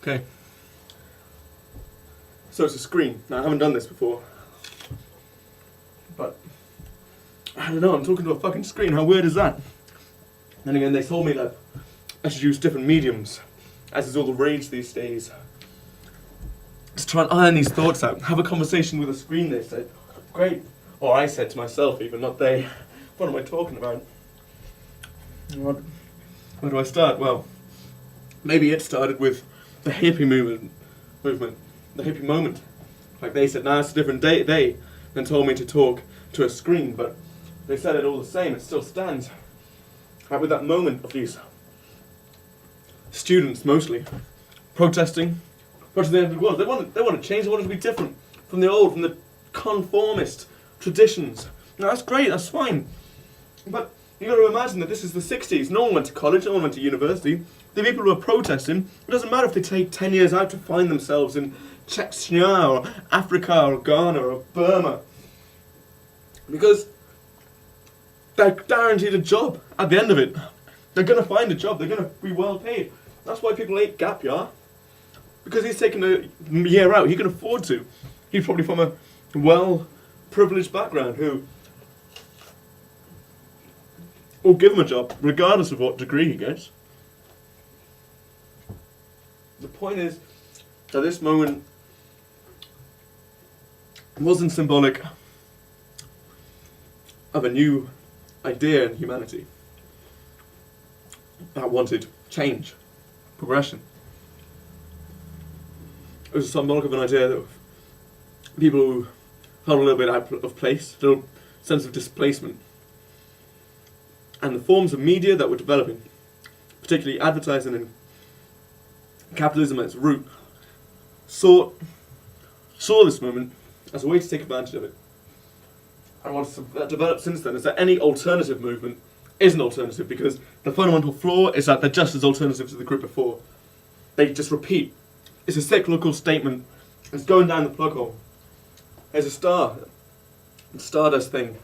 Okay. So it's a screen. Now, I haven't done this before. But, I don't know, I'm talking to a fucking screen. How weird is that? Then again, they told me that I should use different mediums, as is all the rage these days. Just try and iron these thoughts out. Have a conversation with a screen, they said. Great. Or I said to myself even, not they. What am I talking about? Where do I start? Well, maybe it started with the hippie movement. The hippie moment. Like they said, now it's a different day. They then told me to talk to a screen, but they said it all the same. It still stands. Like with that moment of these students, mostly, protesting to the end of the world. They want to change. They want it to be different from the old, from the conformist traditions. Now that's great. That's fine. But you got to imagine that this is the 60s. No one went to college. No one went to university. The people who are protesting, it doesn't matter if they take 10 years out to find themselves in Chechnya or Africa or Ghana or Burma. Because they're guaranteed a job at the end of it. They're going to find a job. They're going to be well paid. That's why people hate Gap Year. Because he's taking a year out. He can afford to. He's probably from a well-privileged background who will give him a job, regardless of what degree he gets. The point is that this moment wasn't symbolic of a new idea in humanity that wanted change, progression. It was symbolic of an idea that people who felt a little bit out of place, a little sense of displacement, and the forms of media that were developing, particularly advertising and capitalism at its root, saw this moment as a way to take advantage of it. And what's developed since then is that any alternative movement is an alternative, because the fundamental flaw is that they're just as alternative to the group before. They just repeat. It's a cyclical statement. It's going down the plug hole. There's a star, a stardust thing,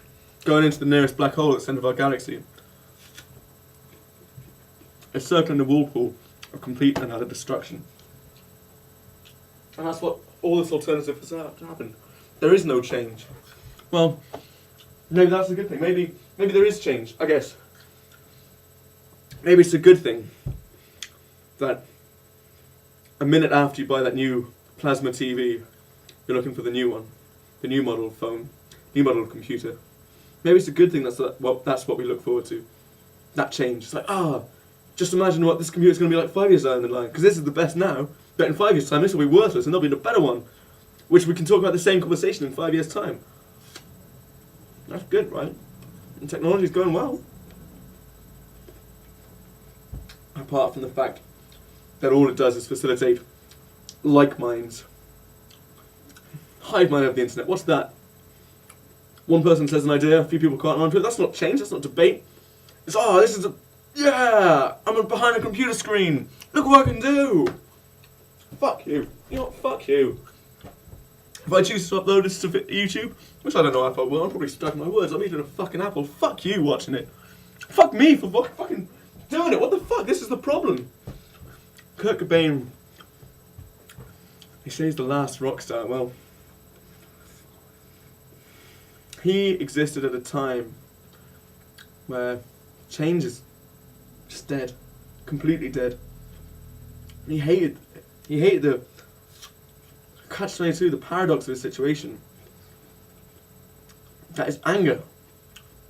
going into the nearest black hole at the centre of our galaxy. It's circling the whirlpool of complete and utter destruction. And that's what all this alternative has happened. There is no change. Well, maybe that's a good thing. Maybe there is change, I guess. Maybe it's a good thing that a minute after you buy that new plasma TV, you're looking for the new one, the new model of phone, new model of computer. Maybe it's a good thing that's what we look forward to. That change. It's like, just imagine what this computer's going to be like 5 years down the line, because this is the best now, but in 5 years' time this will be worthless and there'll be a better one, which we can talk about the same conversation in 5 years' time. That's good, right? And technology's going well. Apart from the fact that all it does is facilitate like minds. Hive mind of the internet. What's that? One person says an idea, a few people can't onto it. That's not change, that's not debate. It's, I'm behind a computer screen. Look what I can do. Fuck you. You know what? Fuck you. If I choose to upload this to YouTube, which I don't know if I will, I'm probably stuck in my words. I'm eating a fucking apple. Fuck you watching it. Fuck me for fucking doing it. What the fuck? This is the problem. Kurt Cobain, he says the last rock star. Well, he existed at a time where change is just dead, completely dead. And he hated the catch-22, the paradox of the situation. That is anger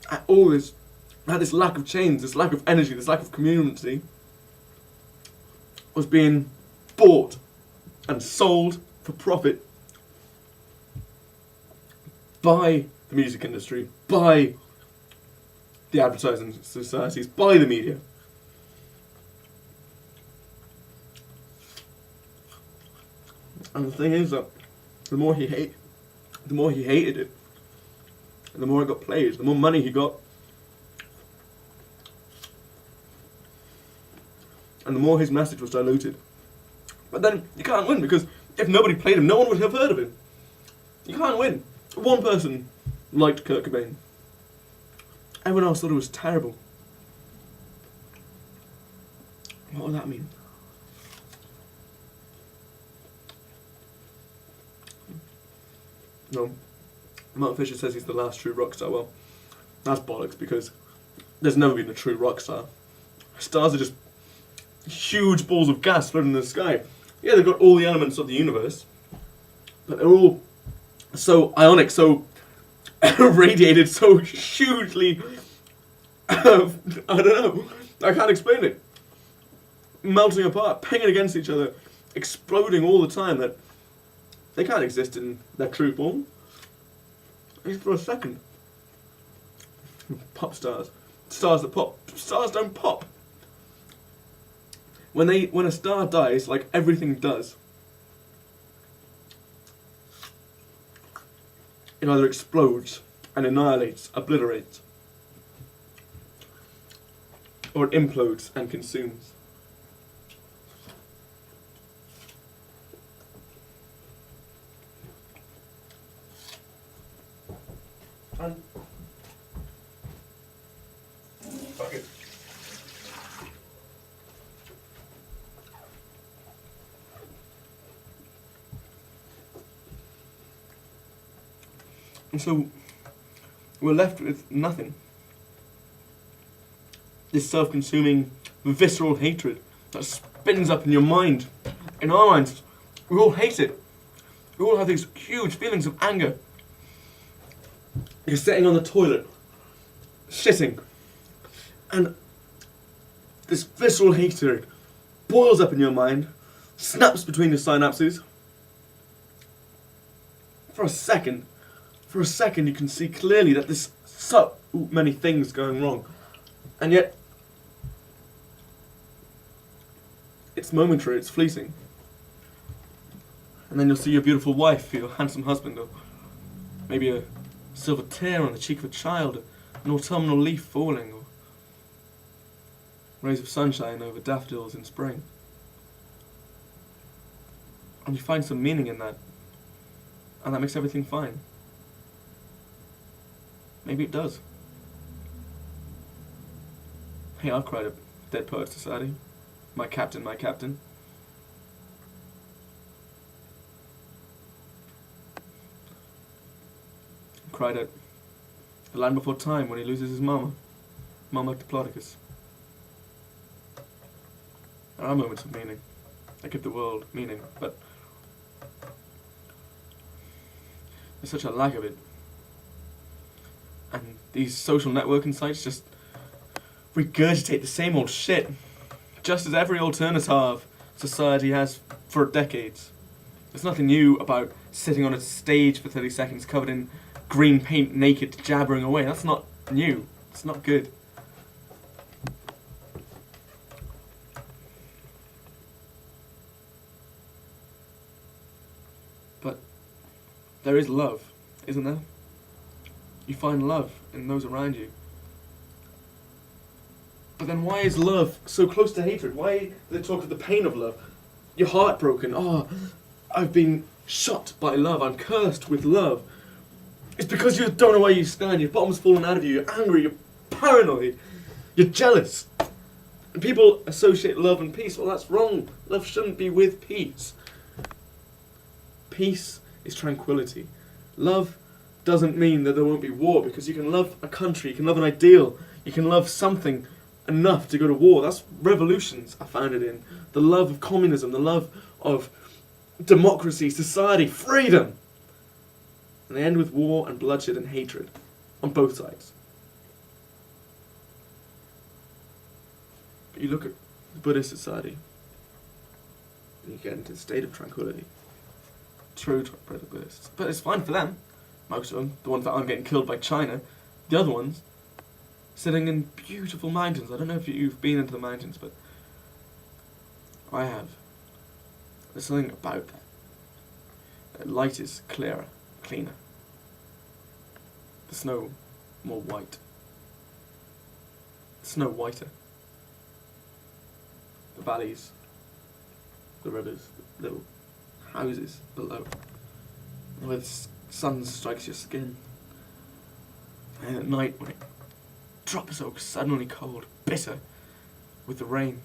at all this, at this lack of change, this lack of energy, this lack of community, was being bought and sold for profit by the music industry, by the advertising societies, by the media. And the thing is that the more he hated it, and the more it got played, the more money he got, and the more his message was diluted. But then you can't win, because if nobody played him, no one would have heard of him. You can't win. One person liked Kurt Cobain. Everyone else thought it was terrible. What would that mean? No, Martin Fisher says he's the last true rock star. Well, that's bollocks, because there's never been a true rock star. Stars are just huge balls of gas floating in the sky. Yeah, they've got all the elements of the universe, but they're all so ionic, so radiated, so hugely. I don't know. I can't explain it. Melting apart, pinging against each other, exploding all the time, that they can't exist in their true form. Just for a second. Pop stars. Stars that pop. Stars don't pop. When a star dies, like everything does, it either explodes and annihilates, obliterates, or it implodes and consumes. And fuck it. And so we're left with nothing. This self-consuming, visceral hatred that spins up in your mind. In our minds, we all hate it. We all have these huge feelings of anger. You're sitting on the toilet, shitting, and this visceral hatred boils up in your mind, snaps between your synapses. For a second you can see clearly that there's so many things going wrong. And yet, it's momentary, it's fleeting. And then you'll see your beautiful wife, your handsome husband, or maybe a silver tear on the cheek of a child, an autumnal leaf falling, or rays of sunshine over daffodils in spring. And you find some meaning in that, and that makes everything fine. Maybe it does. Hey, I've cried at Dead Poets Society. My captain, my captain. Cried at The Land Before Time when he loses his mama. Mama Diplodocus. There are moments of meaning. They give the world meaning, but there's such a lack of it. And these social networking sites just regurgitate the same old shit, just as every alternative society has for decades. There's nothing new about sitting on a stage for 30 seconds covered in green paint, naked, jabbering away. That's not new. It's not good. But there is love, isn't there? You find love in those around you. But then why is love so close to hatred? Why do they talk of the pain of love? You're heartbroken. Oh, I've been shot by love. I'm cursed with love. It's because you don't know where you stand. Your bottom's fallen out of you. You're angry. You're paranoid. You're jealous. And people associate love and peace. Well, that's wrong. Love shouldn't be with peace. Peace is tranquility. Love doesn't mean that there won't be war, because you can love a country, you can love an ideal, you can love something enough to go to war. That's revolutions are founded in. The love of communism, the love of democracy, society, freedom. And they end with war and bloodshed and hatred on both sides. But you look at the Buddhist society and you get into a state of tranquility. True Buddhists. But it's fine for them. Most of them. The ones that aren't getting killed by China. The other ones, sitting in beautiful mountains. I don't know if you've been into the mountains, but I have. There's something about that. The light is clearer, cleaner. The snow more white. The snow whiter. The valleys, the rivers, the little houses below. Where the sun strikes your skin. And at night when it drops so suddenly cold, bitter, with the rain.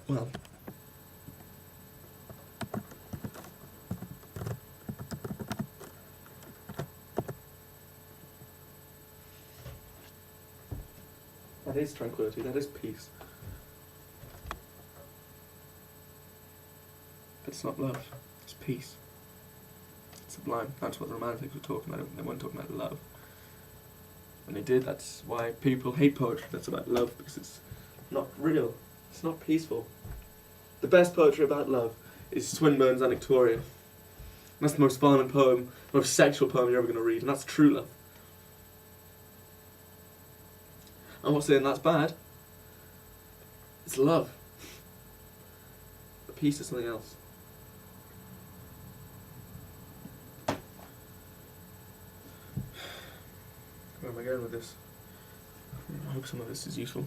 Well, That is tranquility, that is peace. But it's not love, it's peace. It's sublime. That's what the romantics were talking about. They weren't talking about love. When they did, that's why people hate poetry that's about love, because it's not real. It's not peaceful. The best poetry about love is Swinburne's Anactoria. That's the most violent poem, most sexual poem you're ever going to read, and that's true love. I'm not saying that's bad. It's love. But peace is something else. Where am I going with this? I hope some of this is useful.